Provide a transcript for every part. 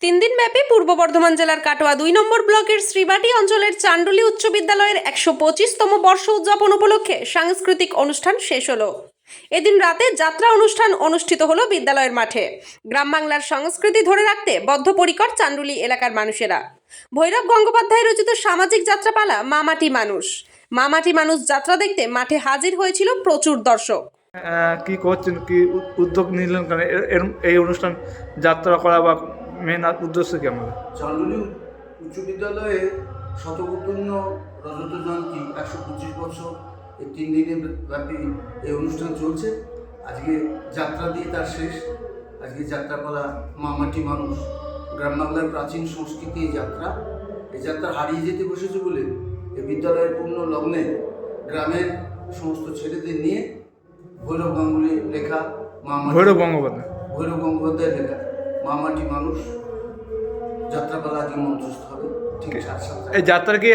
দিনব্যাপী পূর্ব বর্ধমান জেলার কাটোয়া ২ নম্বর ব্লকের শ্রীবাটি অঞ্চলের চান্ডুলি উচ্চ বিদ্যালয়ের ১২৫তম বর্ষ উদযাপন উপলক্ষে সাংস্কৃতিক অনুষ্ঠান শেষ হলো। এদিন রাতে যাত্রা অনুষ্ঠান অনুষ্ঠিত হলো বিদ্যালয়ের মাঠে। গ্রাম বাংলার সংস্কৃতি ধরে রাখতে বদ্ধপরিকর চান্ডুলি এলাকার মানুষেরা। ভৈরব গঙ্গোপাধ্যায় রচিত সামাজিক যাত্রাপালা মা মাটি মানুষ। মা মাটি মানুষ যাত্রা দেখতে মাঠে হাজির হয়েছিল প্রচুর দর্শক। কি করছেন, কি উদ্যোগ নিলেন কেন এই অনুষ্ঠান যাত্রা করা বা মেন উদ্দেশ্য কি? আমাদের চান্ডুলি উচ্চ বিদ্যালয়ে শতকোত্তর্ণ রজত জয়ন্তী ১২৫ বছর এই ৩ দিনের ব্যাপী এই অনুষ্ঠান চলছে। আজকে যাত্রা দিয়ে তার শেষ। আজকে যাত্রাপালা মা মাটি মানুষ, গ্রাম বাংলার প্রাচীন সংস্কৃতি এই যাত্রা হারিয়ে যেতে বসেছে বলে এই বিদ্যালয়ের পূর্ণ লগ্নে গ্রামের সমস্ত ছেলেদের নিয়ে ভৈরব গাঙ্গুলির লেখা ভৈরব গঙ্গোপাধ্যায়ের লেখা মা মাটি মানুষ যাত্রাপালা আজকে মঞ্চস্থ হবে। ঠিক সাথে এই যাত্রা কি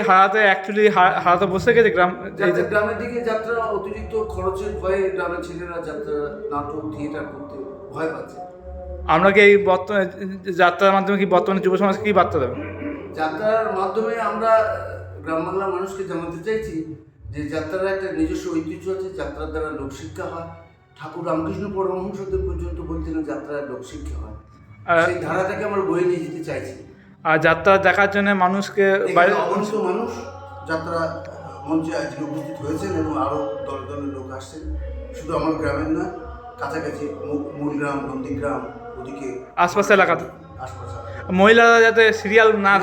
হারাতে বসে গেছে গ্রামের দিকে যাত্রা অতিরিক্ত খরচের ভয়ে গ্রামের ছেলেরা যাত্রা নাটক থিয়েটার করতে ভয় পাচ্ছে। আমরা কি এই বর্তমানে যাত্রার মাধ্যমে কি বর্তমানে যুব সমাজকে কি বার্তা দেবেন? যাত্রার মাধ্যমে আমরা গ্রাম বাংলার মানুষকে জানাতে চাইছি যে যাত্রার একটা নিজস্ব ঐতিহ্য আছে। যাত্রার দ্বারা লোকশিক্ষা হয়। ঠাকুর রামকৃষ্ণ পরমহংসদেব পর্যন্ত বলতেন যাত্রার লোকশিক্ষা হয়। সেই ধারাটাকে আমরা বয়ে নিয়ে যেতে চাইছি। আর যাত্রা দেখার জন্য মানুষকে অগণিত মানুষ যাত্রা মঞ্চে আজকে উপস্থিত হয়েছেন এবং আরও দলে দলে লোক আসছেন। শুধু আমার গ্রামের নয়, কাছাকাছি মূলগ্রাম, নন্দীগ্রাম, ওদিকে আশপাশে এলাকাতে আশপাশে মহিলারা যাতে সিরিয়াল না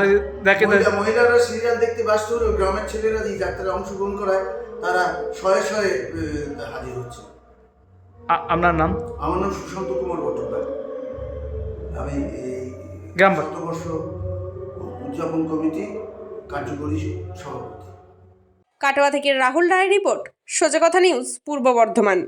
দেখে, মহিলারা সিরিয়াল দেখতে ব্যস্ত হলেও গ্রামের ছেলেরা যে যাত্রায় অংশগ্রহণ করায় তারা শয়ে শয়ে হাজির হচ্ছে। আপনার নাম? আমার নাম সুশান্ত কুমার বট্টোপাধ্যায়। আমি এই গ্রাম শতবর্ষ উদযাপন কমিটি কার্যকরী সভাপতি। কাটোয়া থেকে রাহুল রায়ের রিপোর্ট, সোজা কথা নিউজ, পূর্ব বর্ধমান।